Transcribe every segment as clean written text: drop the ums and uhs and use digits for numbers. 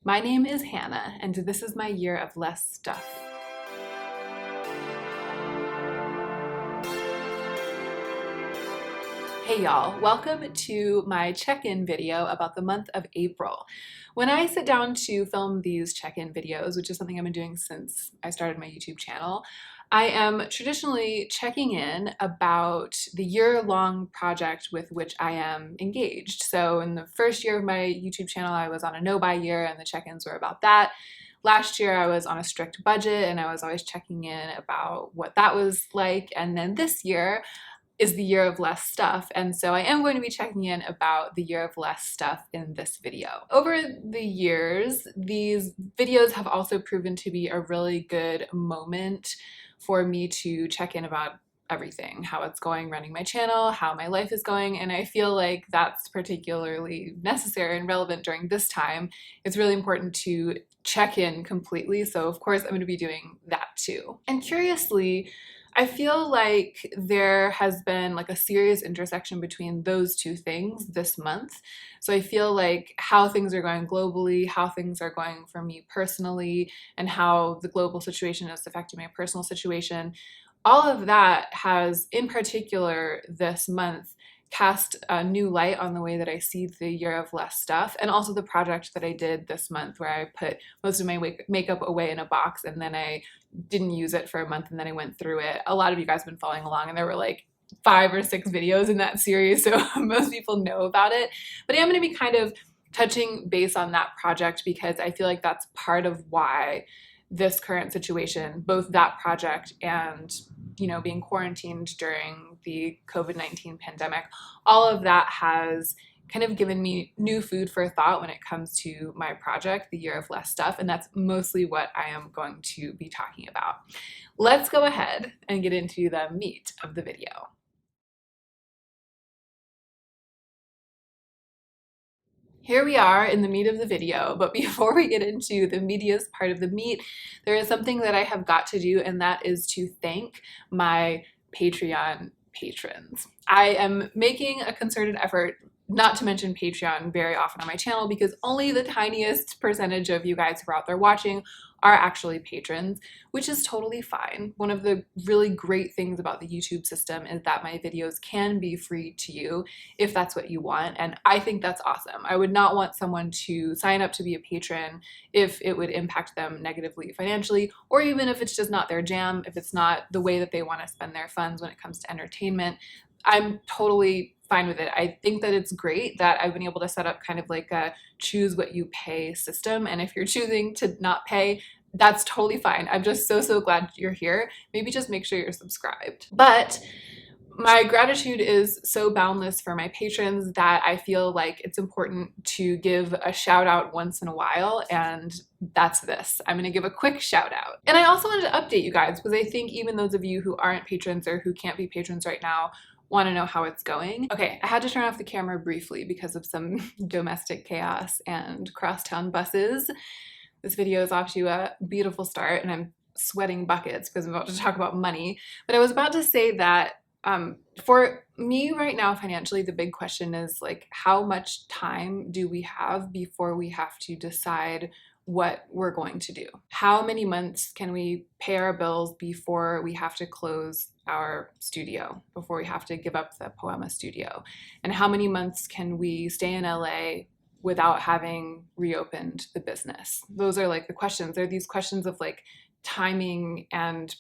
My name is Hannah, and this is my year of less stuff. Hey y'all, welcome to my check-in video about the month of April. When I sit down to film these check-in videos, which is something I've been doing since I started my YouTube channel, I am traditionally checking in about the year-long project with which I am engaged. So in the first year of my YouTube channel, I was on a no-buy year and the check-ins were about that. Last year I was on a strict budget and I was always checking in about what that was like. And then this year is the year of less stuff, and so I am going to be checking in about the year of less stuff in this video. Over the years, these videos have also proven to be a really good moment for me to check in about everything, how it's going running my channel, how my life is going, and I feel like that's particularly necessary and relevant during this time. It's really important to check in completely, so of course I'm going to be doing that too. And curiously, I feel like there has been like a serious intersection between those two things this month. So I feel like how things are going globally, how things are going for me personally, and how the global situation is affecting my personal situation, all of that has, in particular this month, cast a new light on the way that I see the year of less stuff, and also the project that I did this month where I put most of my makeup away in a box and then I didn't use it for a month and then I went through it. A lot of you guys have been following along and there were like 5 or 6 videos in that series, so most people know about it. But I am going to be kind of touching base on that project because I feel like that's part of why this current situation, both that project and being quarantined during the COVID-19 pandemic, all of that has kind of given me new food for thought when it comes to my project, the year of less stuff, and that's mostly what I am going to be talking about. Let's go ahead and get into the meat of the video. Here we are in the meat of the video, but before we get into the meatiest part of the meat, there is something that I have got to do, and that is to thank my Patreon patrons. I am making a concerted effort not to mention Patreon very often on my channel because only the tiniest percentage of you guys who are out there watching are actually patrons, which is totally fine. One of the really great things about the YouTube system is that my videos can be free to you if that's what you want, and I think that's awesome. I would not want someone to sign up to be a patron if it would impact them negatively financially, or even if it's just not their jam, if it's not the way that they want to spend their funds when it comes to entertainment. I'm totally fine with it. I think that it's great that I've been able to set up kind of like a choose what you pay system, and if you're choosing to not pay, that's totally fine. I'm just so glad you're here. Maybe just make sure you're subscribed. But my gratitude is so boundless for my patrons that I feel like it's important to give a shout out once in a while, and that's this. I'm going to give a quick shout out. And I also wanted to update you guys because I think even those of you who aren't patrons or who can't be patrons right now want to know how it's going. Okay, I had to turn off the camera briefly because of some domestic chaos and crosstown buses. This video is off to a beautiful start and I'm sweating buckets because I'm about to talk about money. But I was about to say that for me right now financially, the big question is like, how much time do we have before we have to decide what we're going to do? How many months can we pay our bills before we have to close our studio, before we have to give up the Poema studio? And how many months can we stay in LA without having reopened the business? Those are like the questions. They're these questions of like timing and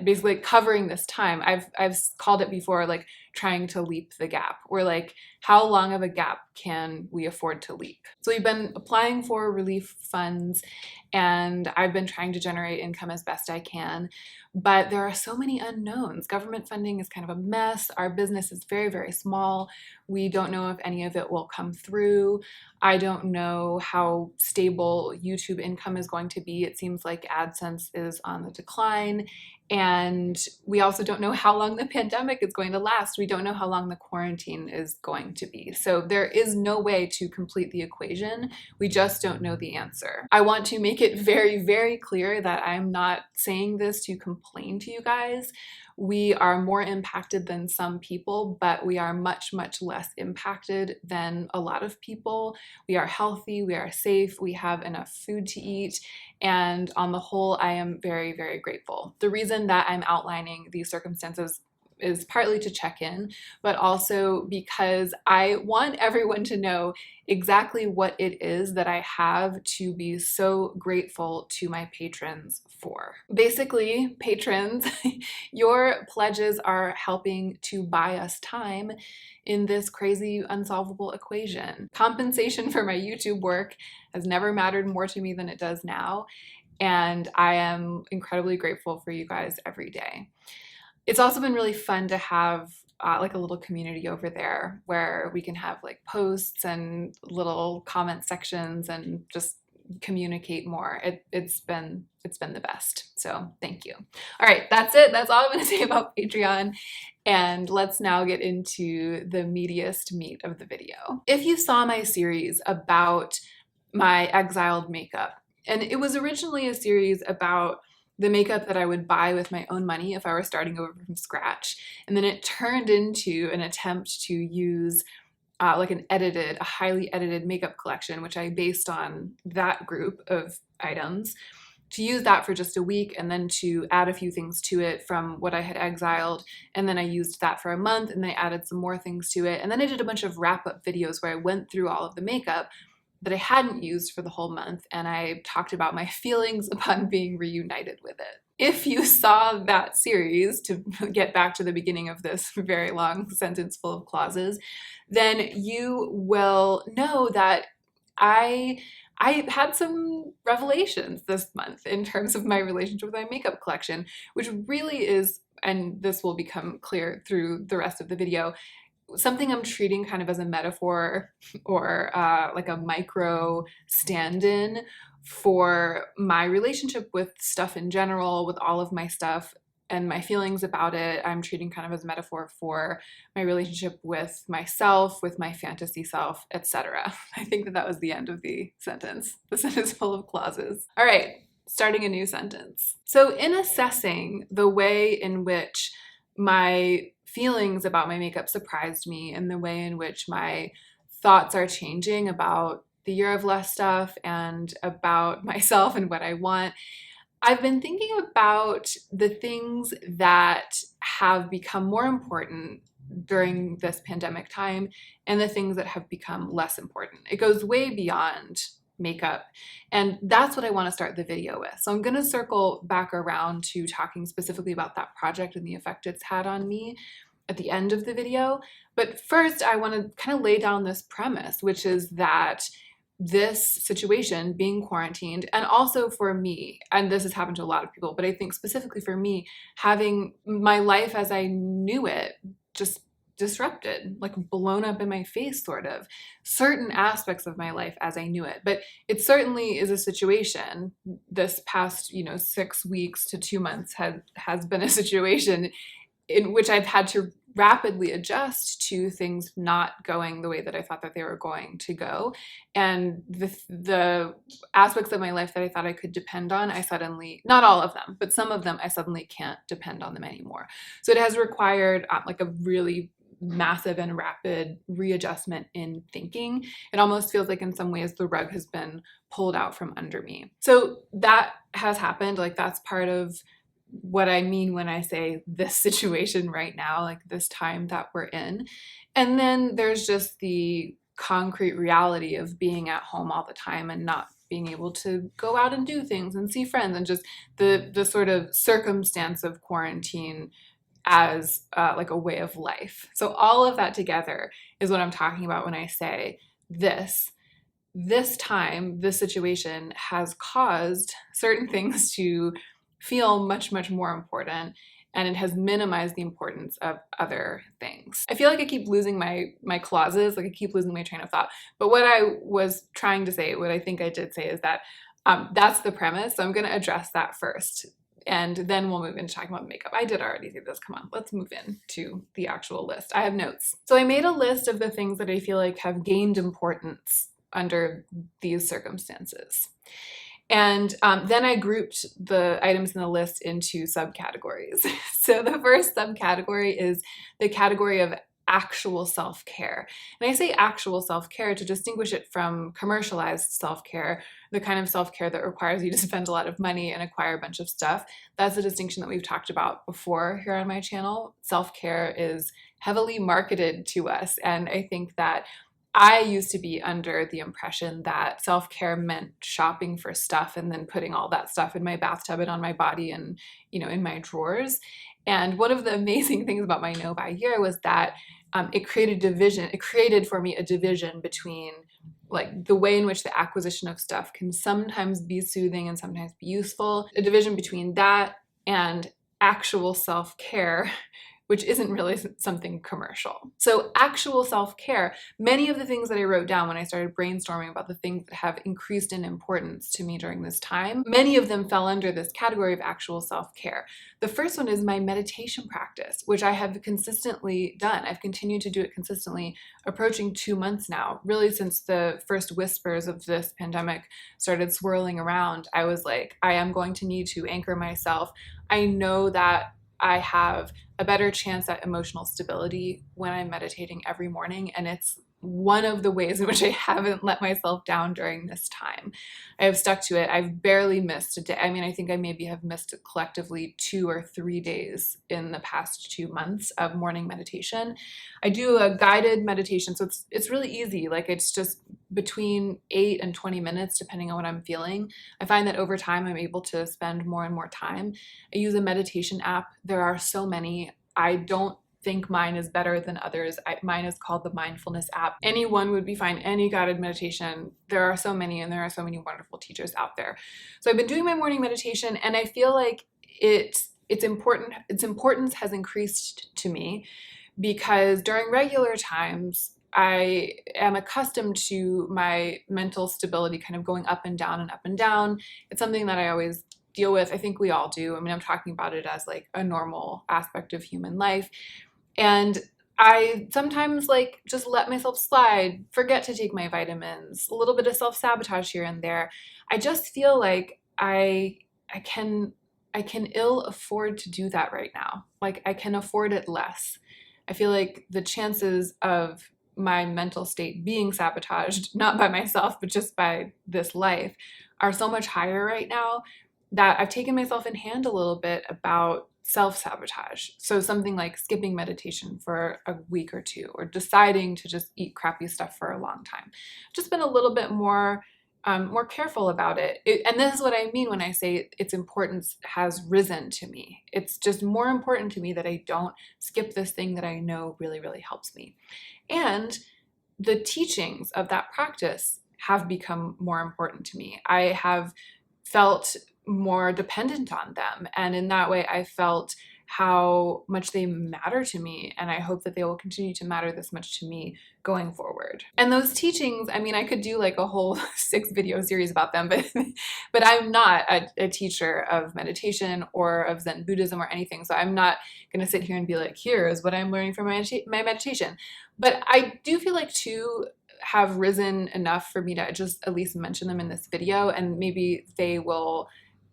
basically covering this time. I've called it before like trying to leap the gap. We're like, how long of a gap can we afford to leap? So we've been applying for relief funds and I've been trying to generate income as best I can, but there are so many unknowns. Government funding is kind of a mess. Our business is very small. We don't know if any of it will come through. I don't know how stable YouTube income is going to be. It seems like AdSense is on the decline. And we also don't know how long the pandemic is going to last. we don't know how long the quarantine is going to be. So there is no way to complete the equation. We just don't know the answer. I want to make it very, very clear that I'm not saying this to complain to you guys. We are more impacted than some people, but we are much, much less impacted than a lot of people. We are healthy, we are safe, we have enough food to eat, and on the whole, I am very, very grateful. The reason that I'm outlining these circumstances is partly to check in, but also because I want everyone to know exactly what it is that I have to be so grateful to my patrons for. Basically, patrons, your pledges are helping to buy us time in this crazy unsolvable equation. Compensation for my YouTube work has never mattered more to me than it does now, and I am incredibly grateful for you guys every day. It's also been really fun to have like a little community over there where we can have like posts and little comment sections and just communicate more. It's been the best. So thank you. All right, that's it. That's all I'm going to say about Patreon. And let's now get into the meatiest meat of the video. If you saw my series about my exiled makeup, and it was originally a series about the makeup that I would buy with my own money if I were starting over from scratch. And then it turned into an attempt to use like a highly edited makeup collection, which I based on that group of items, to use that for just a week and then to add a few things to it from what I had exiled. And then I used that for a month and then I added some more things to it. And then I did a bunch of wrap-up videos where I went through all of the makeup that I hadn't used for the whole month, and I talked about my feelings upon being reunited with it. If you saw that series, to get back to the beginning of this very long sentence full of clauses, then you will know that I had some revelations this month in terms of my relationship with my makeup collection, which really is, and this will become clear through the rest of the video, something I'm treating kind of as a metaphor or like a micro stand-in for my relationship with stuff in general, with all of my stuff and my feelings about it. I'm treating kind of as a metaphor for my relationship with myself, with my fantasy self, etc. I think that was the end of the sentence. The sentence full of clauses. All right, starting a new sentence. So in assessing the way in which my feelings about my makeup surprised me and the way in which my thoughts are changing about the year of less stuff and about myself and what I want, I've been thinking about the things that have become more important during this pandemic time and the things that have become less important. It goes way beyond makeup, and that's what I want to start the video with. So I'm going to circle back around to talking specifically about that project and the effect it's had on me at the end of the video. But first, I want to kind of lay down this premise, which is that this situation, being quarantined, and also for me, and this has happened to a lot of people, but I think specifically for me, having my life as I knew it just disrupted, like blown up in my face, sort of. Certain aspects of my life as I knew it. But it certainly is a situation, this past, 6 weeks to 2 months has been a situation in which I've had to rapidly adjust to things not going the way that I thought that they were going to go. And the aspects of my life that I thought I could depend on, I suddenly, not all of them, but some of them, I suddenly can't depend on them anymore. So it has required like a really massive and rapid readjustment in thinking. It almost feels like in some ways the rug has been pulled out from under me. So that has happened. Like that's part of what I mean when I say this situation right now, like this time that we're in. And then there's just the concrete reality of being at home all the time and not being able to go out and do things and see friends, and just the sort of circumstance of quarantine as like a way of life. So all of that together is what I'm talking about when I say this time, this situation has caused certain things to feel much, much more important, and it has minimized the importance of other things. I feel like I keep losing my clauses, like I keep losing my train of thought. But what I was trying to say, what I think I did say, is that that's the premise. So I'm going to address that first. and then we'll move into talking about makeup. I did already do this. Come on, let's move into the actual list. I have notes. So I made a list of the things that I feel like have gained importance under these circumstances. And then I grouped the items in the list into subcategories. So the first subcategory is the category of actual self-care. And I say actual self-care to distinguish it from commercialized self-care, the kind of self-care that requires you to spend a lot of money and acquire a bunch of stuff. That's a distinction that we've talked about before here on my channel. Self-care is heavily marketed to us, and I think that I used to be under the impression that self-care meant shopping for stuff and then putting all that stuff in my bathtub and on my body and, in my drawers. And one of the amazing things about my No Buy year was that it created for me a division between like the way in which the acquisition of stuff can sometimes be soothing and sometimes be useful, a division between that and actual self-care, which isn't really something commercial. So actual self-care, many of the things that I wrote down when I started brainstorming about the things that have increased in importance to me during this time, many of them fell under this category of actual self-care. The first one is my meditation practice, which I have consistently done. I've continued to do it consistently, approaching 2 months now. Really, since the first whispers of this pandemic started swirling around, I was like, I am going to need to anchor myself. I know that I have a better chance at emotional stability when I'm meditating every morning, and it's one of the ways in which I haven't let myself down during this time. I have stuck to it. I've barely missed a day. I mean, I think I maybe have missed collectively 2 or 3 days in the past 2 months of morning meditation. I do a guided meditation, so it's really easy. Like, it's just between 8 and 20 minutes, depending on what I'm feeling. I find that over time, I'm able to spend more and more time. I use a meditation app. There are so many. I don't think mine is better than others. Mine is called the Mindfulness app. Anyone would be fine, any guided meditation. There are so many, and there are so many wonderful teachers out there. So I've been doing my morning meditation, and I feel like its importance has increased to me because during regular times, I am accustomed to my mental stability kind of going up and down and up and down. It's something that I always deal with. I think we all do. I mean, I'm talking about it as like a normal aspect of human life. And I sometimes like just let myself slide, forget to take my vitamins, a little bit of self-sabotage here and there. I just feel like I can ill afford to do that right now. Like, I can afford it less. I feel like the chances of my mental state being sabotaged, not by myself, but just by this life, are so much higher right now that I've taken myself in hand a little bit about self-sabotage. So something like skipping meditation for a week or 2, or deciding to just eat crappy stuff for a long time. Just been a little bit more careful about it. And this is what I mean when I say its importance has risen to me. It's just more important to me that I don't skip this thing that I know really, really helps me. And the teachings of that practice have become more important to me. I have felt more dependent on them, and in that way I felt how much they matter to me, and I hope that they will continue to matter this much to me going forward. And those teachings, I mean, I could do like a whole 6 video series about them, but I'm not a teacher of meditation or of Zen Buddhism or anything, so I'm not going to sit here and be like, here's what I'm learning from my meditation. But I do feel like 2 have risen enough for me to just at least mention them in this video, and maybe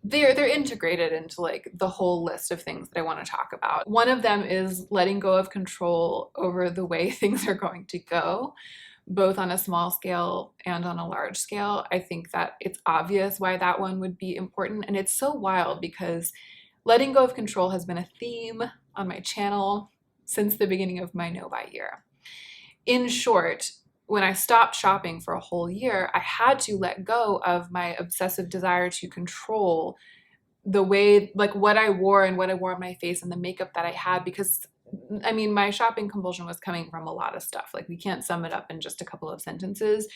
they're integrated into like the whole list of things that I want to talk about. One of them is letting go of control over the way things are going to go, both on a small scale and on a large scale. I think that it's obvious why that one would be important, and it's so wild because letting go of control has been a theme on my channel since the beginning of my No Buy year. In short, when I stopped shopping for a whole year, I had to let go of my obsessive desire to control the way, like what I wore and what I wore on my face and the makeup that I had, because I mean, my shopping compulsion was coming from a lot of stuff. Like, we can't sum it up in just a couple of sentences,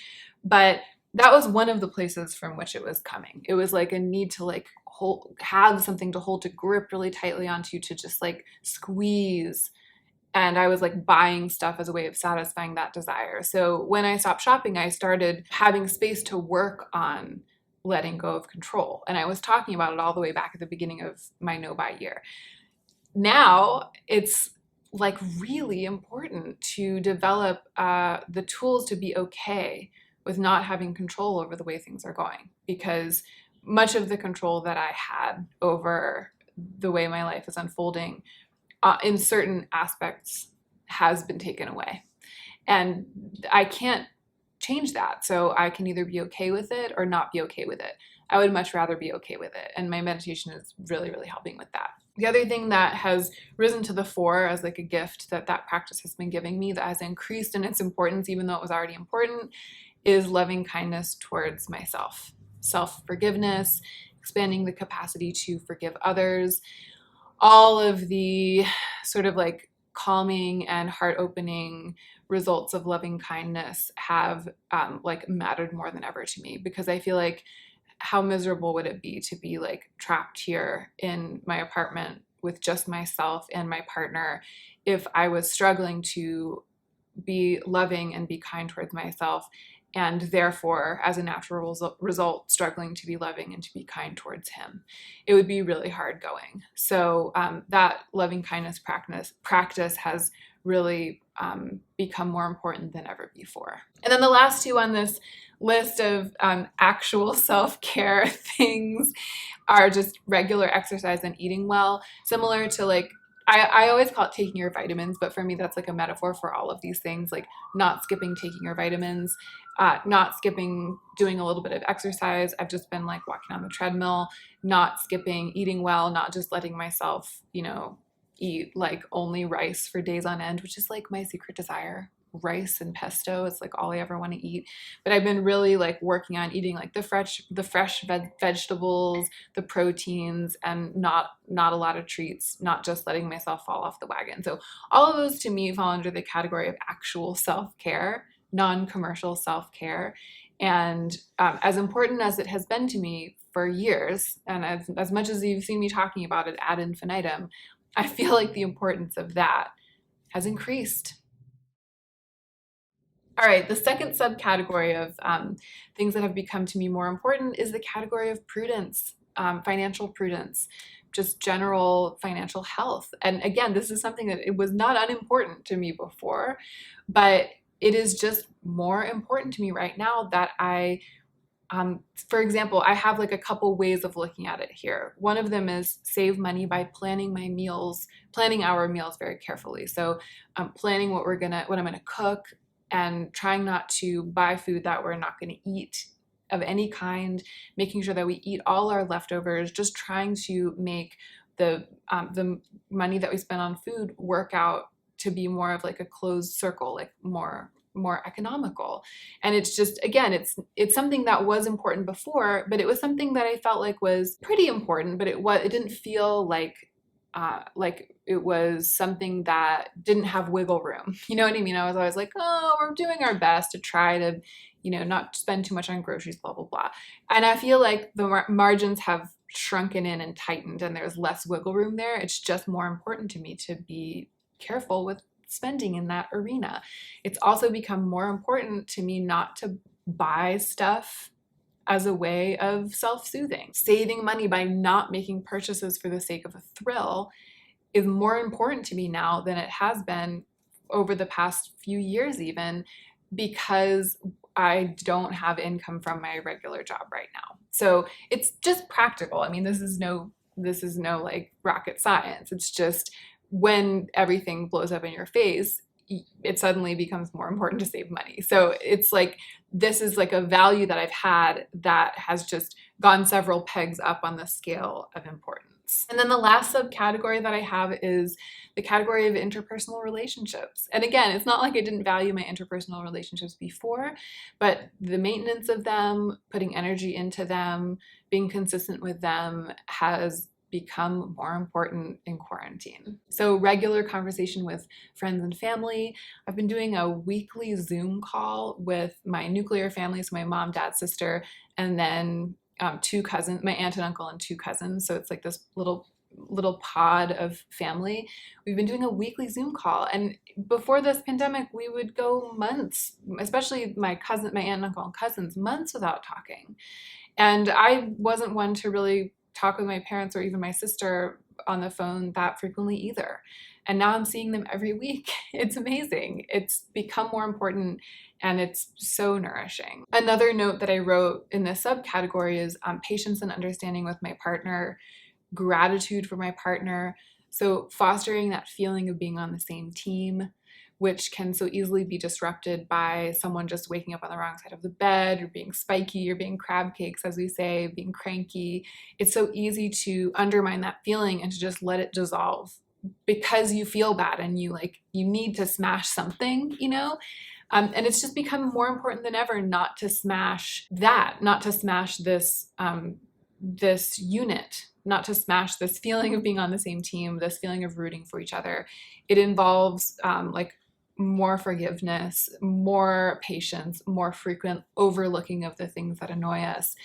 but that was one of the places from which it was coming. It was like a need to like have something to hold, to grip really tightly onto, to just like squeeze. And I was like buying stuff as a way of satisfying that desire. So when I stopped shopping, I started having space to work on letting go of control. And I was talking about it all the way back at the beginning of my no-buy year. Now it's like really important to develop the tools to be okay with not having control over the way things are going, because much of the control that I had over the way my life is unfolding in certain aspects has been taken away. And I can't change that. So I can either be okay with it or not be okay with it. I would much rather be okay with it. And my meditation is really, really helping with that. The other thing that has risen to the fore as like a gift that practice has been giving me, that has increased in its importance, even though it was already important, is loving kindness towards myself. Self-forgiveness, expanding the capacity to forgive others. All of the sort of like calming and heart-opening results of loving kindness have like mattered more than ever to me, because I feel like how miserable would it be to be like trapped here in my apartment with just myself and my partner if I was struggling to be loving and be kind towards myself, and therefore, as a natural result, struggling to be loving and to be kind towards him. It would be really hard going. So that loving kindness practice has really become more important than ever before. And then the last two on this list of actual self-care things are just regular exercise and eating well, similar to like, I always call it taking your vitamins, but for me, that's like a metaphor for all of these things, like not skipping taking your vitamins, not skipping doing a little bit of exercise. I've just been like walking on the treadmill, not skipping eating well, not just letting myself, eat like only rice for days on end, which is like my secret desire. Rice and pesto, it's like all I ever want to eat. But I've been really like working on eating like the fresh vegetables, the proteins, and not a lot of treats, not just letting myself fall off the wagon. So all of those to me fall under the category of actual self-care, non-commercial self-care. And as important as it has been to me for years, and as much as you've seen me talking about it ad infinitum, I feel like the importance of that has increased. All right, the second subcategory of things that have become to me more important is the category of prudence, financial prudence, just general financial health. And again, this is something that it was not unimportant to me before, but it is just more important to me right now that for example, I have like a couple ways of looking at it here. One of them is save money by planning our meals very carefully. So planning what I'm gonna cook, and trying not to buy food that we're not going to eat of any kind, making sure that we eat all our leftovers, just trying to make the money that we spend on food work out to be more of like a closed circle, like more economical. And it's just, again, it's something that was important before, but it was something that I felt like was pretty important, but it didn't feel like it was something that didn't have wiggle room. You know what I mean? I was always like, oh, we're doing our best to try to, not spend too much on groceries, blah, blah, blah. And I feel like the margins have shrunken in and tightened, and there's less wiggle room there. It's just more important to me to be careful with spending in that arena. It's also become more important to me not to buy stuff as a way of self-soothing. Saving money by not making purchases for the sake of a thrill is more important to me now than it has been over the past few years even, because I don't have income from my regular job right now. So it's just practical. I mean, this is no like rocket science. It's just when everything blows up in your face, it suddenly becomes more important to save money. So it's like, this is like a value that I've had that has just gone several pegs up on the scale of importance. And then the last subcategory that I have is the category of interpersonal relationships. And again, it's not like I didn't value my interpersonal relationships before, but the maintenance of them, putting energy into them, being consistent with them has become more important in quarantine. So regular conversation with friends and family. I've been doing a weekly Zoom call with my nuclear family, so my mom, dad, sister, and then two cousins, my aunt and uncle and two cousins. So it's like this little pod of family. We've been doing a weekly Zoom call, and before this pandemic, we would go months, especially my aunt and uncle and cousins, months without talking. And I wasn't one to really talk with my parents or even my sister on the phone that frequently either. And now I'm seeing them every week. It's amazing. It's become more important and it's so nourishing. Another note that I wrote in this subcategory is patience and understanding with my partner, gratitude for my partner. So fostering that feeling of being on the same team, which can so easily be disrupted by someone just waking up on the wrong side of the bed, or being spiky, or being crab cakes, as we say, being cranky. It's so easy to undermine that feeling and to just let it dissolve because you feel bad and you need to smash something, you know? And it's just become more important than ever not to smash that, not to smash this, this unit, not to smash this feeling of being on the same team, this feeling of rooting for each other. It involves more forgiveness, more patience, more frequent overlooking of the things that annoy us.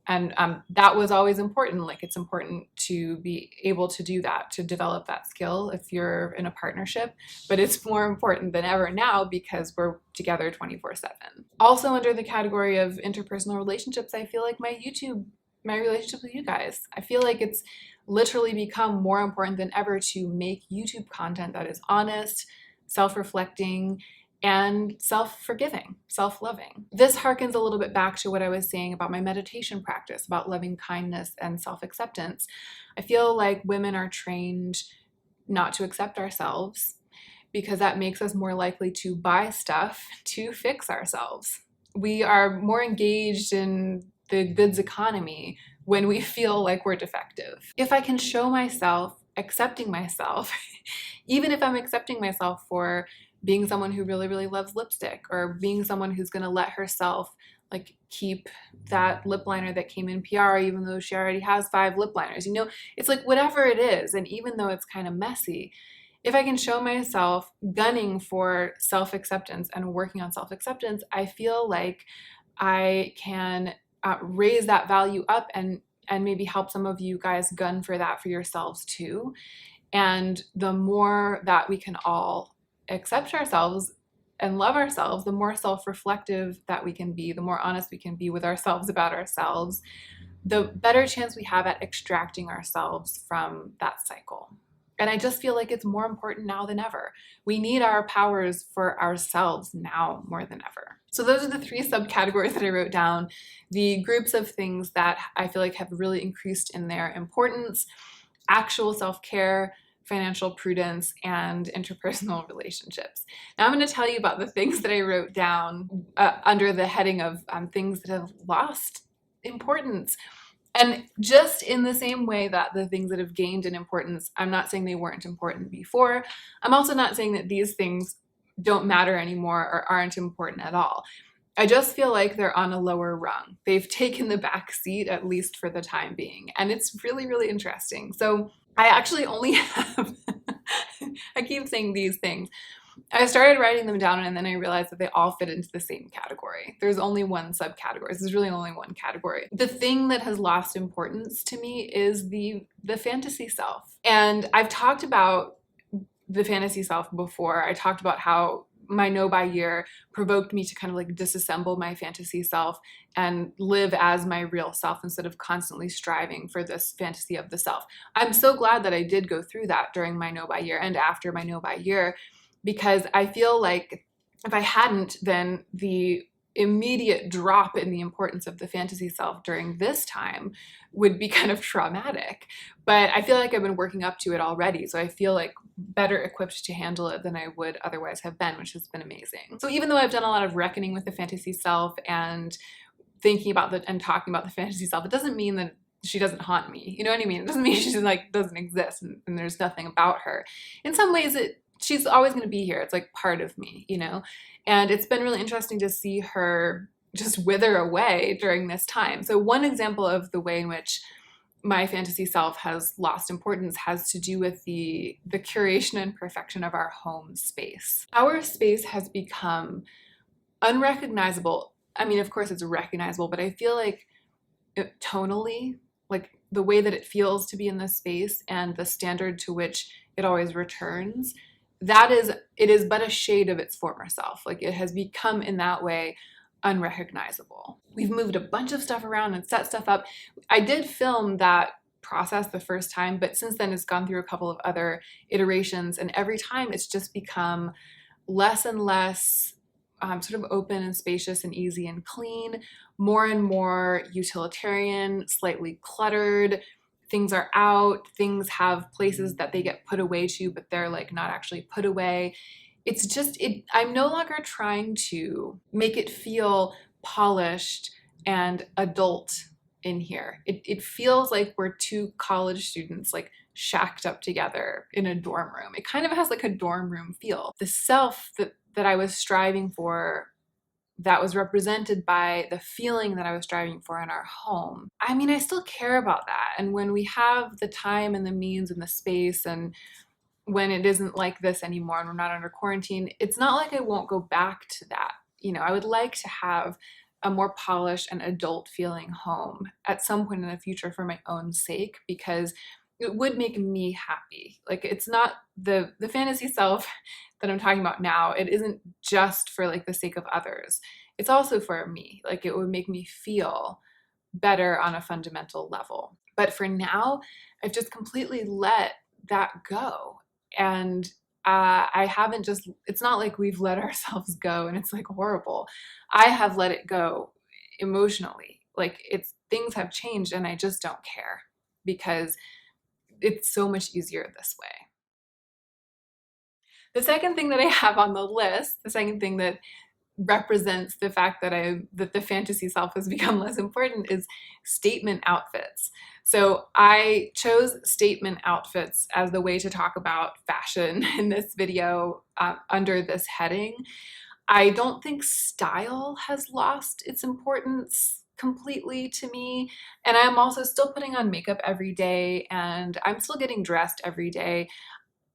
And that was always important. Like, it's important to be able to do that, to develop that skill if you're in a partnership, but it's more important than ever now because we're together 24/7. Also under the category of interpersonal relationships, I feel like my relationship with you guys, I feel like it's literally become more important than ever to make YouTube content that is honest, self-reflecting, and self-forgiving, self-loving. This harkens a little bit back to what I was saying about my meditation practice, about loving kindness and self-acceptance. I feel like women are trained not to accept ourselves because that makes us more likely to buy stuff to fix ourselves. We are more engaged in the goods economy when we feel like we're defective. If I can show myself accepting myself, even if I'm accepting myself for being someone who really, really loves lipstick, or being someone who's gonna let herself keep that lip liner that came in PR even though she already has 5 lip liners. You know, it's like whatever it is, and even though it's kind of messy, if I can show myself gunning for self-acceptance and working on self-acceptance, I feel like I can raise that value up and maybe help some of you guys gun for that for yourselves too. And the more that we can all accept ourselves and love ourselves, the more self-reflective that we can be, the more honest we can be with ourselves about ourselves, the better chance we have at extracting ourselves from that cycle. And I just feel like it's more important now than ever. We need our powers for ourselves now more than ever. So those are the 3 subcategories that I wrote down, the groups of things that I feel like have really increased in their importance: actual self-care, financial prudence, and interpersonal relationships. Now I'm going to tell you about the things that I wrote down under the heading of things that have lost importance. And just in the same way that the things that have gained in importance, I'm not saying they weren't important before. I'm also not saying that these things don't matter anymore or aren't important at all. I just feel like they're on a lower rung. They've taken the back seat, at least for the time being. And it's really, really interesting. So I actually only have, I keep saying these things. I started writing them down and then I realized that they all fit into the same category. There's only one subcategory. There's really only one category. The thing that has lost importance to me is the fantasy self. And I've talked about the fantasy self before. I talked about how my no-buy year provoked me to kind of disassemble my fantasy self and live as my real self instead of constantly striving for this fantasy of the self. I'm so glad that I did go through that during my no-buy year and after my no-buy year, because I feel like if I hadn't, then the immediate drop in the importance of the fantasy self during this time would be kind of traumatic. But I feel like I've been working up to it already, so I feel like better equipped to handle it than I would otherwise have been, which has been amazing. So even though I've done a lot of reckoning with the fantasy self and thinking about and talking about the fantasy self, it doesn't mean that she doesn't haunt me. You know what I mean? It doesn't mean she doesn't exist and there's nothing about her. In some ways, she's always going to be here. It's like part of me, you know? And it's been really interesting to see her just wither away during this time. So one example of the way in which my fantasy self has lost importance has to do with the curation and perfection of our home space. Our space has become unrecognizable. I mean, of course it's recognizable, but I feel like tonally, like the way that it feels to be in this space and the standard to which it always returns, it is but a shade of its former self. Like, it has become in that way unrecognizable. We've moved a bunch of stuff around and set stuff up. I did film that process the first time, but since then it's gone through a couple of other iterations, and every time it's just become less and less sort of open and spacious and easy and clean, more and more utilitarian, slightly cluttered. Things are out, things have places that they get put away to, but they're like not actually put away. It's just, I'm no longer trying to make it feel polished and adult in here. It feels like we're two college students like shacked up together in a dorm room. It kind of has like a dorm room feel. The self that I was striving for, that was represented by the feeling that I was striving for in our home. I mean, I still care about that. And when we have the time and the means and the space, and when it isn't like this anymore and we're not under quarantine, it's not like I won't go back to that. You know, I would like to have a more polished and adult feeling home at some point in the future for my own sake, because it would make me happy. Like, it's not the fantasy self that I'm talking about now. It isn't just for like the sake of others. It's also for me. Like, it would make me feel better on a fundamental level. But for now, I've just completely let that go. And I haven't just, it's not like we've let ourselves go and it's like horrible. I have let it go emotionally. Like, things have changed and I just don't care, because it's so much easier this way. The second thing that I have on the list, the second thing that represents the fact that the fantasy self has become less important, is statement outfits. So I chose statement outfits as the way to talk about fashion in this video under this heading. I don't think style has lost its importance completely to me, and I'm also still putting on makeup every day, and I'm still getting dressed every day.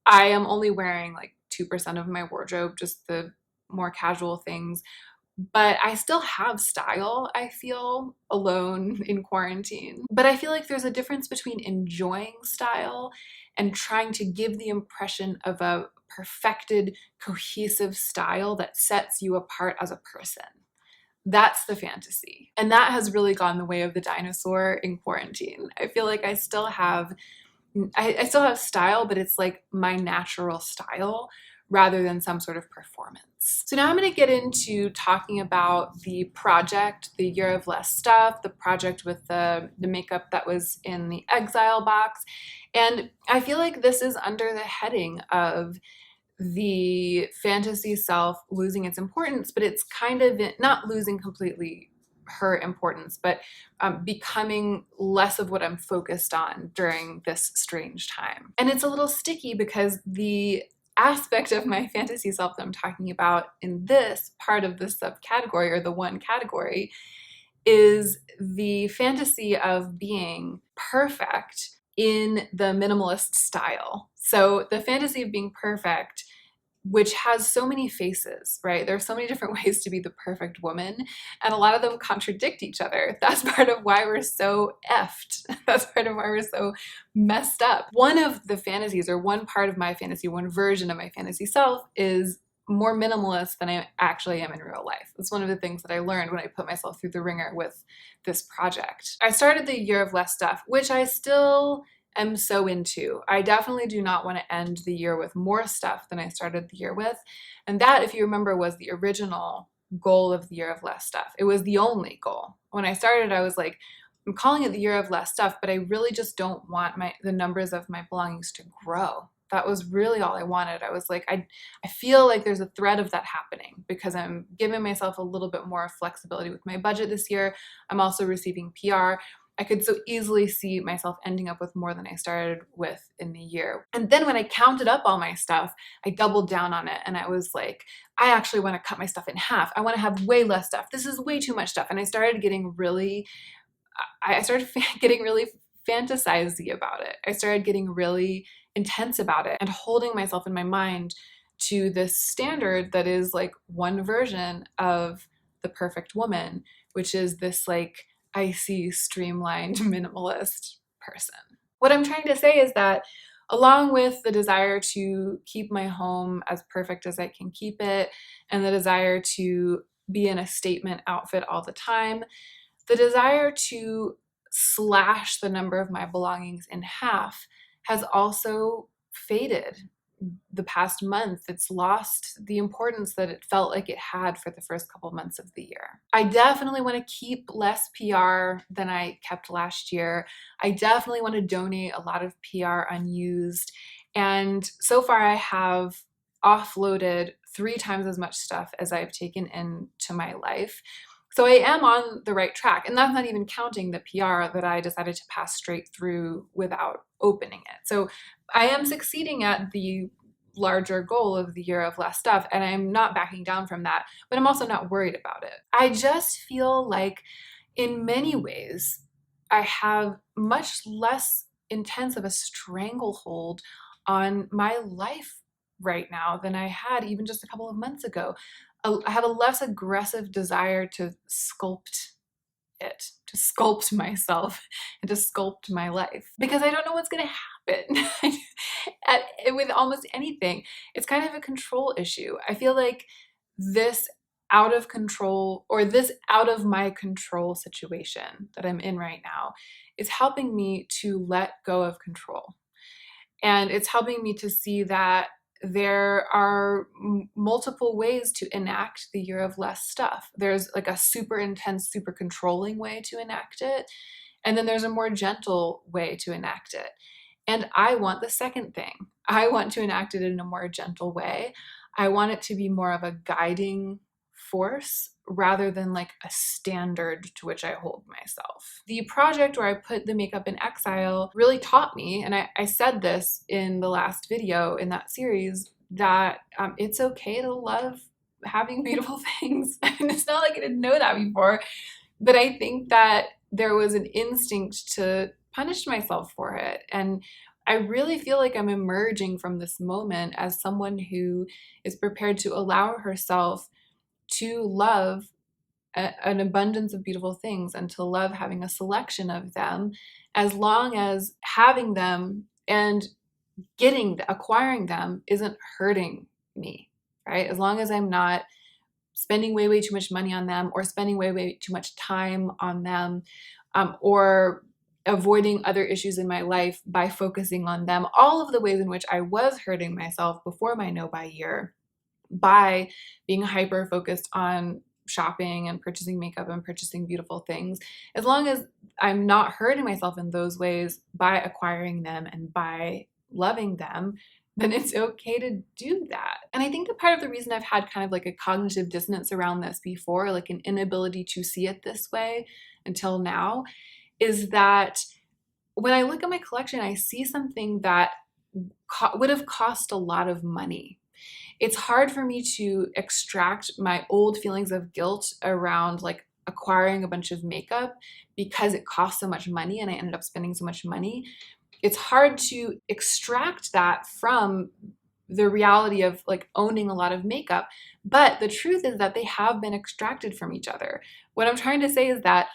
I am only wearing like 2% of my wardrobe, just the more casual things, but I still have style, I feel, alone in quarantine. But I feel like there's a difference between enjoying style and trying to give the impression of a perfected, cohesive style that sets you apart as a person. That's the fantasy. And that has really gone the way of the dinosaur in quarantine. I feel like I still have style, but it's like my natural style rather than some sort of performance. So now I'm going to get into talking about the project, the Year of Less Stuff, the project with the makeup that was in the exile box. And I feel like this is under the heading of the fantasy self losing its importance, but it's kind of not losing completely her importance, but becoming less of what I'm focused on during this strange time. And it's a little sticky because the aspect of my fantasy self that I'm talking about in this part of the subcategory, or the one category, is the fantasy of being perfect in the minimalist style. So the fantasy of being perfect, which has so many faces, right? There are so many different ways to be the perfect woman, and a lot of them contradict each other. That's part of why we're so effed. That's part of why we're so messed up. One of the fantasies, or one part of my fantasy, one version of my fantasy self, is more minimalist than I actually am in real life. That's one of the things that I learned when I put myself through the ringer with this project. I started the Year of Less Stuff, which I still am so into. I definitely do not want to end the year with more stuff than I started the year with. And that, if you remember, was the original goal of the Year of Less Stuff. It was the only goal. When I started, I was like, I'm calling it the Year of Less Stuff, but I really just don't want the numbers of my belongings to grow. That was really all I wanted. I was like, I feel like there's a thread of that happening because I'm giving myself a little bit more flexibility with my budget this year. I'm also receiving PR. I could so easily see myself ending up with more than I started with in the year. And then when I counted up all my stuff, I doubled down on it, and I was like, I actually want to cut my stuff in half. I want to have way less stuff. This is way too much stuff. And I started getting really fantasizey about it. I started getting really intense about it and holding myself in my mind to this standard that is like one version of the perfect woman, which is this like icy, streamlined, minimalist person. What I'm trying to say is that along with the desire to keep my home as perfect as I can keep it, and the desire to be in a statement outfit all the time. The desire to slash the number of my belongings in half has also faded the past month. It's lost the importance that it felt like it had for the first couple months of the year. I definitely want to keep less PR than I kept last year. I definitely want to donate a lot of PR unused. And so far I have offloaded 3 times as much stuff as I've taken into my life. So I am on the right track, and that's not even counting the PR that I decided to pass straight through without opening it. So I am succeeding at the larger goal of the year of less stuff, and I'm not backing down from that, but I'm also not worried about it. I just feel like in many ways, I have much less intense of a stranglehold on my life right now than I had even just a couple of months ago. I have a less aggressive desire to sculpt myself and to sculpt my life, because I don't know what's going to happen with almost anything. It's kind of a control issue. I feel like this out of control, or this out of my control situation that I'm in right now, is helping me to let go of control. And it's helping me to see that there are multiple ways to enact the year of less stuff. There's like a super intense, super controlling way to enact it. And then there's a more gentle way to enact it. And I want the second thing. I want to enact it in a more gentle way. I want it to be more of a guiding force rather than like a standard to which I hold myself. The project where I put the makeup in exile really taught me, and I said this in the last video in that series, that it's okay to love having beautiful things. And it's not like I didn't know that before, but I think that there was an instinct to punish myself for it. And I really feel like I'm emerging from this moment as someone who is prepared to allow herself to love an abundance of beautiful things and to love having a selection of them, as long as having them and acquiring them isn't hurting me, right? As long as I'm not spending way too much money on them, or spending way too much time on them, or avoiding other issues in my life by focusing on them. All of the ways in which I was hurting myself before my no-buy year, by being hyper focused on shopping and purchasing makeup and purchasing beautiful things. As long as I'm not hurting myself in those ways by acquiring them and by loving them, then it's okay to do that. And I think that part of the reason I've had kind of like a cognitive dissonance around this before, like an inability to see it this way until now, is that when I look at my collection, I see something that would have cost a lot of money. It's hard for me to extract my old feelings of guilt around like acquiring a bunch of makeup because it costs so much money and I ended up spending so much money. It's hard to extract that from the reality of like owning a lot of makeup. But the truth is that they have been extracted from each other. What I'm trying to say is that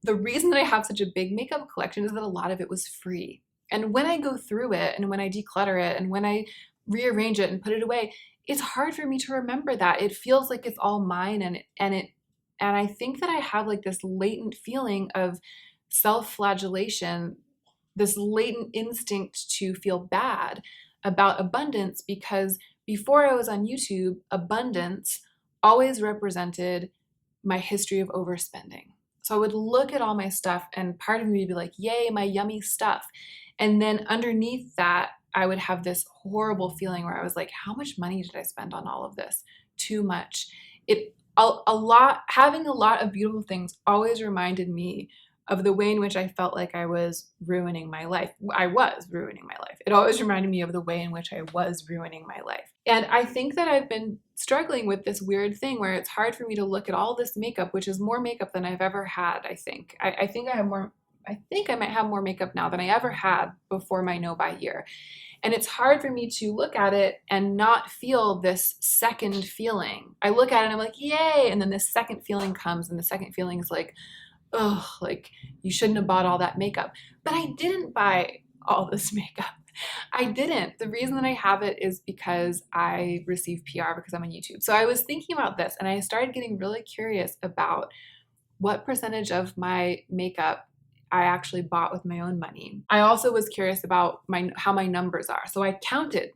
the reason that I have such a big makeup collection is that a lot of it was free. And when I go through it and when I declutter it and when I rearrange it and put it away, it's hard for me to remember that. It feels like it's all mine, and I think that I have like this latent feeling of self-flagellation, this latent instinct to feel bad about abundance, because before I was on YouTube, abundance always represented my history of overspending. So I would look at all my stuff and part of me would be like, yay, my yummy stuff. And then underneath that, I would have this horrible feeling where I was like, how much money did I spend on all of this? Too much. Having a lot of beautiful things always reminded me of the way in which I felt like I was ruining my life. I was ruining my life. It always reminded me of the way in which I was ruining my life. And I think that I've been struggling with this weird thing where it's hard for me to look at all this makeup, which is more makeup than I've ever had, I think. I think I might have more makeup now than I ever had before my no-buy year. And it's hard for me to look at it and not feel this second feeling. I look at it and I'm like, yay! And then this second feeling comes, and the second feeling is like, ugh, like you shouldn't have bought all that makeup. But I didn't buy all this makeup. I didn't. The reason that I have it is because I receive PR because I'm on YouTube. So I was thinking about this and I started getting really curious about what percentage of my makeup I actually bought with my own money. I also was curious about how my numbers are. So I counted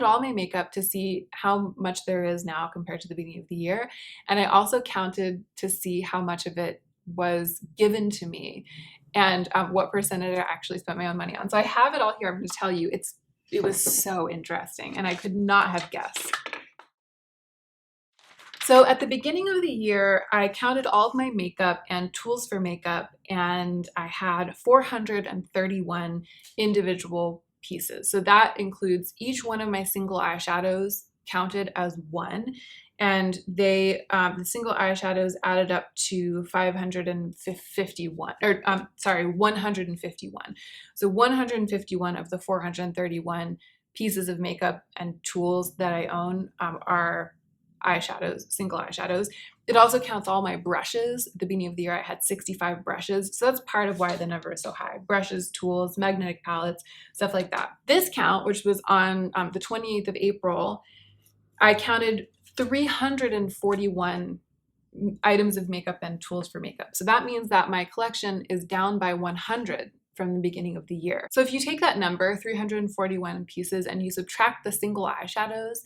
all my makeup to see how much there is now compared to the beginning of the year. And I also counted to see how much of it was given to me and what percentage I actually spent my own money on. So I have it all here. I'm going to tell you, it was so interesting and I could not have guessed. So at the beginning of the year, I counted all of my makeup and tools for makeup, and I had 431 individual pieces. So that includes each one of my single eyeshadows counted as one, and the single eyeshadows added up to 551, or 151. So 151 of the 431 pieces of makeup and tools that I own are eyeshadows, single eyeshadows. It also counts all my brushes. At the beginning of the year, I had 65 brushes. So that's part of why the number is so high. Brushes, tools, magnetic palettes, stuff like that. This count, which was on the 28th of April, I counted 341 items of makeup and tools for makeup. So that means that my collection is down by 100 from the beginning of the year. So if you take that number, 341 pieces, and you subtract the single eyeshadows,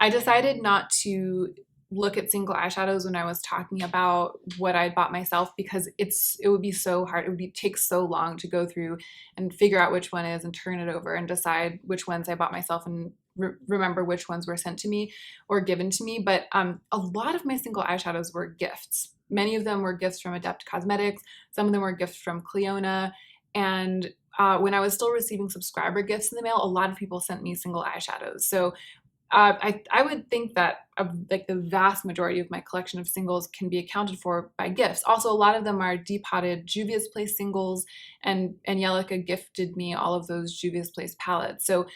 I decided not to look at single eyeshadows when I was talking about what I bought myself because it would be so hard. It would take so long to go through and figure out which one is and turn it over and decide which ones I bought myself and remember which ones were sent to me or given to me. But a lot of my single eyeshadows were gifts. Many of them were gifts from Adept Cosmetics. Some of them were gifts from Cleona. And when I was still receiving subscriber gifts in the mail, a lot of people sent me single eyeshadows. So I would think that like the vast majority of my collection of singles can be accounted for by gifts. Also, a lot of them are depotted Juvia's Place singles, and Angelica gifted me all of those Juvia's Place palettes. So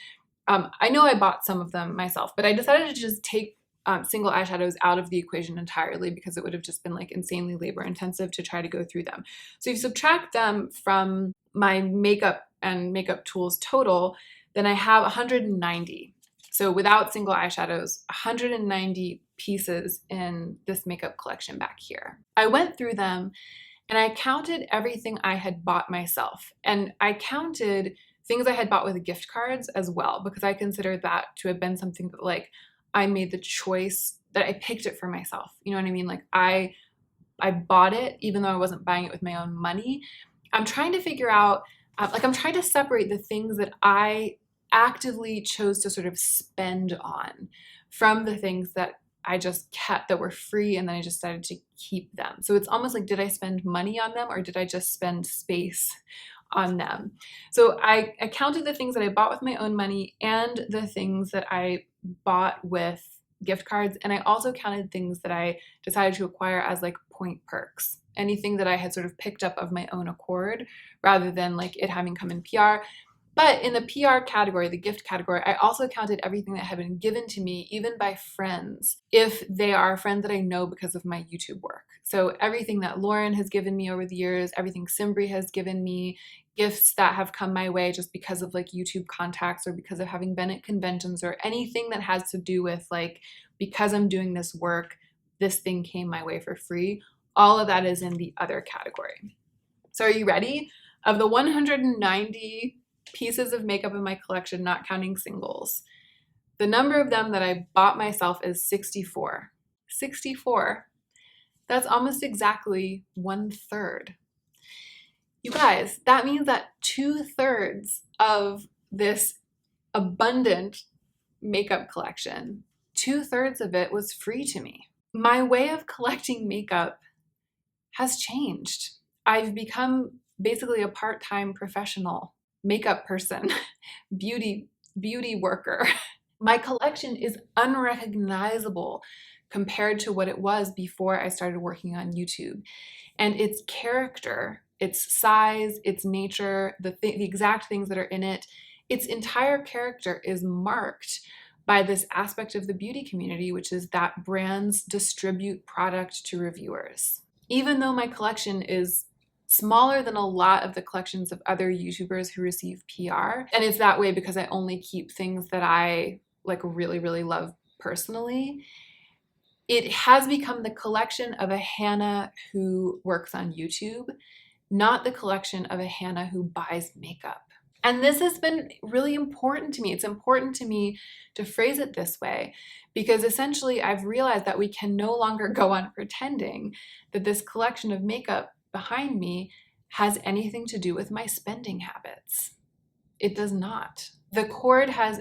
I know I bought some of them myself, but I decided to just take single eyeshadows out of the equation entirely because it would have just been like insanely labor intensive to try to go through them. So if you subtract them from my makeup and makeup tools total, then I have 190. So without single eyeshadows, 190 pieces in this makeup collection back here. I went through them and I counted everything I had bought myself. And I counted things I had bought with gift cards as well, because I considered that to have been something that like I made the choice, that I picked it for myself. You know what I mean? Like I bought it even though I wasn't buying it with my own money. I'm trying to figure out, I'm trying to separate the things that I actively chose to sort of spend on from the things that I just kept that were free and then I just decided to keep them. So it's almost like, did I spend money on them or did I just spend space on them? So I counted the things that I bought with my own money and the things that I bought with gift cards. And I also counted things that I decided to acquire as like point perks, anything that I had sort of picked up of my own accord rather than like it having come in PR. But in the PR category, the gift category, I also counted everything that had been given to me, even by friends, if they are friends that I know because of my YouTube work. So everything that Lauren has given me over the years, everything Simbri has given me, gifts that have come my way just because of like YouTube contacts or because of having been at conventions or anything that has to do with like, because I'm doing this work, this thing came my way for free. All of that is in the other category. So are you ready? Of the 190 pieces of makeup in my collection, not counting singles, the number of them that I bought myself is 64. 64. That's almost exactly 1/3. You guys, that means that 2/3 of this abundant makeup collection, 2/3 of it was free to me. My way of collecting makeup has changed. I've become basically a part-time professional makeup person, beauty worker. My collection is unrecognizable compared to what it was before I started working on YouTube. And its character, its size, its nature, the exact things that are in it, its entire character is marked by this aspect of the beauty community, which is that brands distribute product to reviewers. Even though my collection is smaller than a lot of the collections of other YouTubers who receive PR. And it's that way because I only keep things that I like really, really love personally. It has become the collection of a Hannah who works on YouTube, not the collection of a Hannah who buys makeup. And this has been really important to me. It's important to me to phrase it this way because essentially I've realized that we can no longer go on pretending that this collection of makeup behind me has anything to do with my spending habits. It does not. The cord has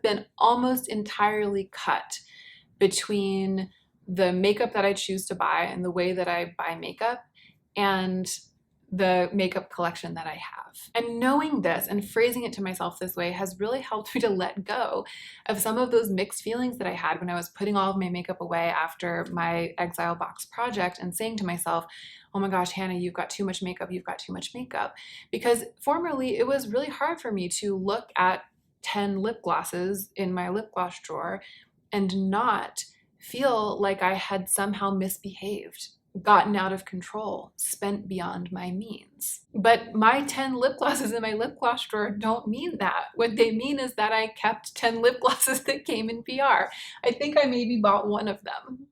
been almost entirely cut between the makeup that I choose to buy and the way that I buy makeup and the makeup collection that I have. And knowing this and phrasing it to myself this way has really helped me to let go of some of those mixed feelings that I had when I was putting all of my makeup away after my Exile Box project and saying to myself, oh my gosh, Hannah, you've got too much makeup, you've got too much makeup. Because formerly it was really hard for me to look at 10 lip glosses in my lip gloss drawer and not feel like I had somehow misbehaved, gotten out of control, spent beyond my means. But my 10 lip glosses in my lip gloss drawer don't mean that. What they mean is that I kept 10 lip glosses that came in PR. I think I maybe bought one of them.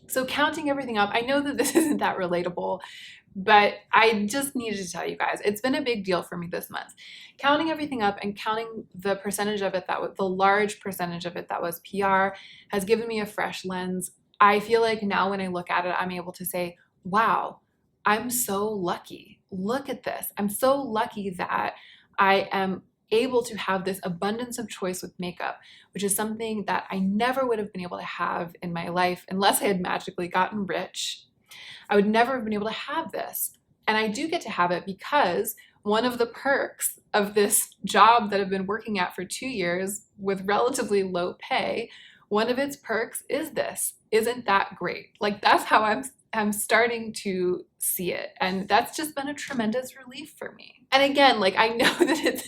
So counting everything up, I know that this isn't that relatable, but I just needed to tell you guys, it's been a big deal for me this month. Counting everything up and counting the percentage of it the large percentage of it that was PR has given me a fresh lens. I feel like now when I look at it, I'm able to say, wow, I'm so lucky. Look at this. I'm so lucky that I am able to have this abundance of choice with makeup, which is something that I never would have been able to have in my life unless I had magically gotten rich. I would never have been able to have this. And I do get to have it because one of the perks of this job that I've been working at for 2 years with relatively low pay, one of its perks is this. Isn't that great? Like that's how I'm starting to see it. And that's just been a tremendous relief for me. And again, like I know that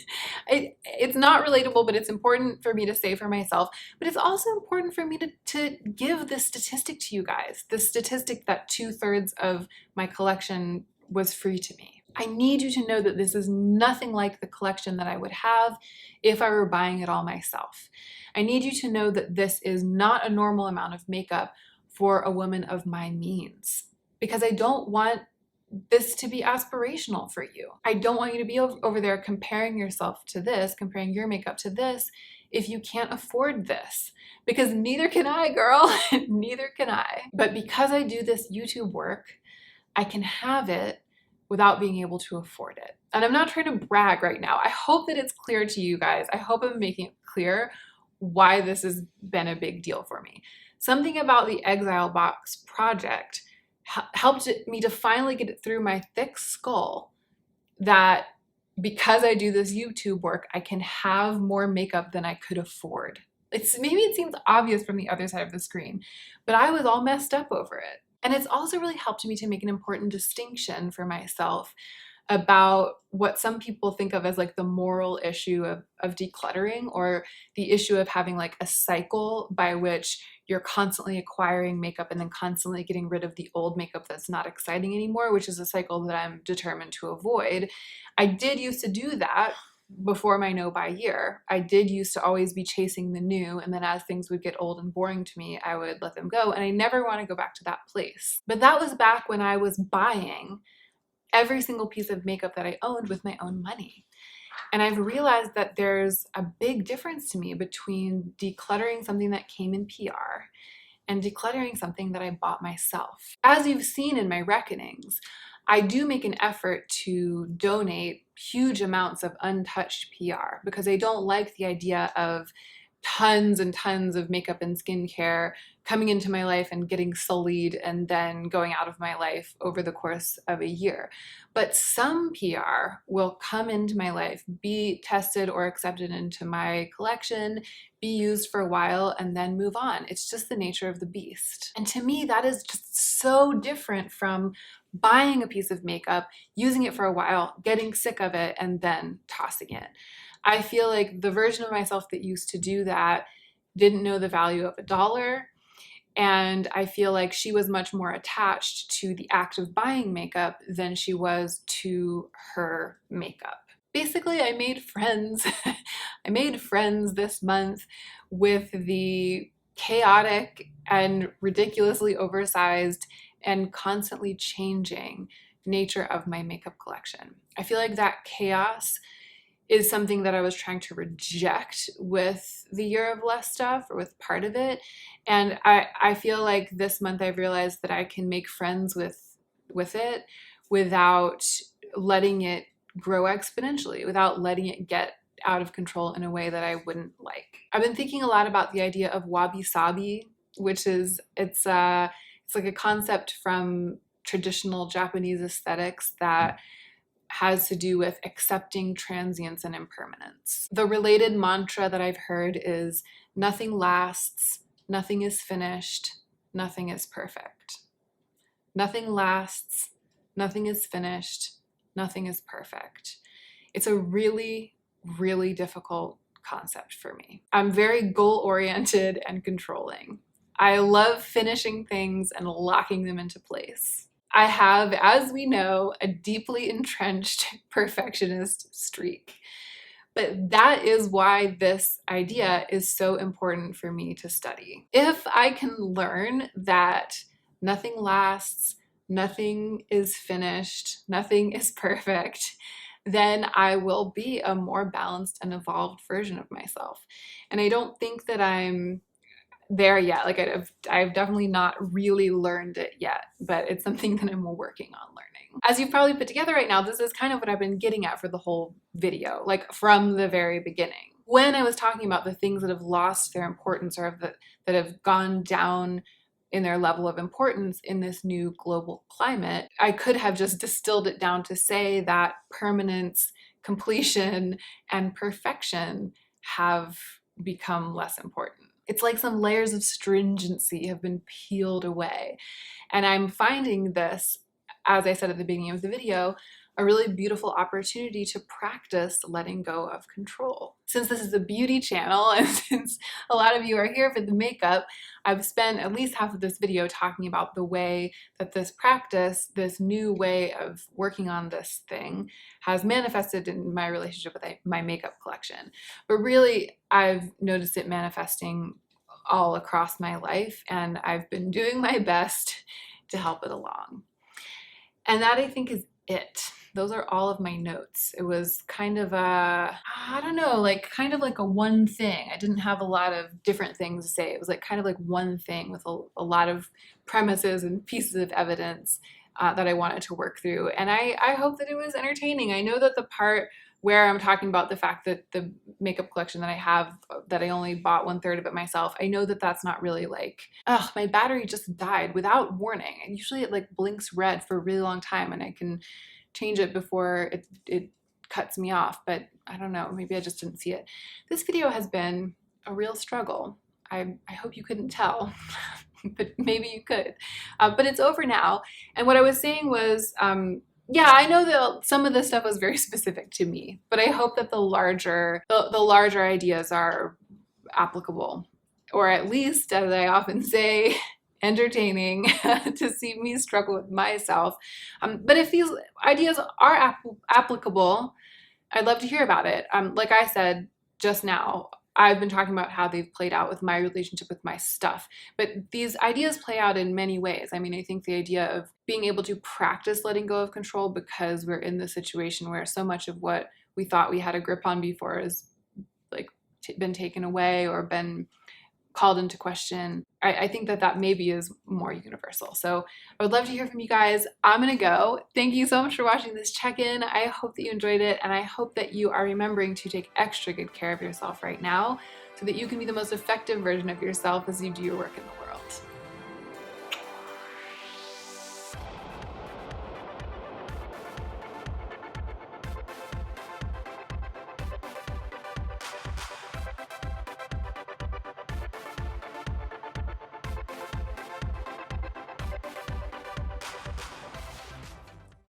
it's not relatable, but it's important for me to say for myself, but it's also important for me to give this statistic to you guys, the statistic that 2/3 of my collection was free to me. I need you to know that this is nothing like the collection that I would have if I were buying it all myself. I need you to know that this is not a normal amount of makeup for a woman of my means, because I don't want this to be aspirational for you. I don't want you to be over there comparing yourself to this, comparing your makeup to this, if you can't afford this, because neither can I, girl, neither can I. But because I do this YouTube work, I can have it without being able to afford it. And I'm not trying to brag right now. I hope that it's clear to you guys. I hope I'm making it clear why this has been a big deal for me. Something about the Exile Box project helped me to finally get it through my thick skull that because I do this YouTube work, I can have more makeup than I could afford. Maybe it seems obvious from the other side of the screen, but I was all messed up over it. And it's also really helped me to make an important distinction for myself about what some people think of as like the moral issue of decluttering, or the issue of having like a cycle by which you're constantly acquiring makeup and then constantly getting rid of the old makeup that's not exciting anymore, which is a cycle that I'm determined to avoid. I did used to do that before my no-buy year. I did used to always be chasing the new, and then as things would get old and boring to me, I would let them go, and I never want to go back to that place. But that was back when I was buying every single piece of makeup that I owned with my own money. And I've realized that there's a big difference to me between decluttering something that came in PR and decluttering something that I bought myself. As you've seen in my reckonings, I do make an effort to donate huge amounts of untouched PR because I don't like the idea of tons and tons of makeup and skincare coming into my life and getting sullied and then going out of my life over the course of a year. But some PR will come into my life, be tested or accepted into my collection, be used for a while, and then move on. It's just the nature of the beast. And to me, that is just so different from buying a piece of makeup, using it for a while, getting sick of it, and then tossing it. I feel like the version of myself that used to do that didn't know the value of $1 And I feel like she was much more attached to the act of buying makeup than she was to her makeup. Basically, I made friends. I made friends this month with the chaotic and ridiculously oversized and constantly changing nature of my makeup collection. I feel like that chaos is something that I was trying to reject with the year of less stuff, or with part of it. And I feel like this month I've realized that I can make friends with it without letting it grow exponentially, without letting it get out of control in a way that I wouldn't like. I've been thinking a lot about the idea of Wabi-Sabi, which is, it's like a concept from traditional Japanese aesthetics that has to do with accepting transience and impermanence. The related mantra that I've heard is nothing lasts, nothing is finished, nothing is perfect. Nothing lasts, nothing is finished, nothing is perfect. It's a really, really difficult concept for me. I'm very goal-oriented and controlling. I love finishing things and locking them into place. I have, as we know, a deeply entrenched perfectionist streak. But that is why this idea is so important for me to study. If I can learn that nothing lasts, nothing is finished, nothing is perfect, then I will be a more balanced and evolved version of myself. And I don't think that I'm there yet. Like I've definitely not really learned it yet, but it's something that I'm working on learning. As you've probably put together right now, this is kind of what I've been getting at for the whole video, like from the very beginning. When I was talking about the things that have lost their importance, or that have gone down in their level of importance in this new global climate, I could have just distilled it down to say that permanence, completion, and perfection have become less important. It's like some layers of stringency have been peeled away. And I'm finding this, as I said at the beginning of the video, a really beautiful opportunity to practice letting go of control. Since this is a beauty channel, and since a lot of you are here for the makeup, I've spent at least half of this video talking about the way that this practice, this new way of working on this thing, has manifested in my relationship with my makeup collection. But really, I've noticed it manifesting all across my life, and I've been doing my best to help it along. And that, I think, is it. Those are all of my notes. It was kind of a, I don't know, like kind of like a one thing. I didn't have a lot of different things to say. It was like kind of like one thing with a lot of premises and pieces of evidence that I wanted to work through. And I hope that it was entertaining. I know that the part where I'm talking about the fact that the makeup collection that I have, that I only bought 1/3 of it myself, I know that that's not really like, oh, my battery just died without warning. And usually it like blinks red for a really long time, and I can change it before it cuts me off. But I don't know, maybe I just didn't see it. This video has been a real struggle. I hope you couldn't tell, but maybe you could. But it's over now. And what I was saying was, yeah, I know that some of this stuff was very specific to me, but I hope that the larger ideas are applicable, or at least, as I often say, entertaining to see me struggle with myself. But if these ideas are applicable, I'd love to hear about it. Like I said just now, I've been talking about how they've played out with my relationship with my stuff, but these ideas play out in many ways. I mean, I think the idea of being able to practice letting go of control, because we're in the situation where so much of what we thought we had a grip on before has like been taken away or been called into question. I think that maybe is more universal. So I would love to hear from you guys. I'm gonna go. Thank you so much for watching this check-in. I hope that you enjoyed it, and I hope that you are remembering to take extra good care of yourself right now so that you can be the most effective version of yourself as you do your work in the world.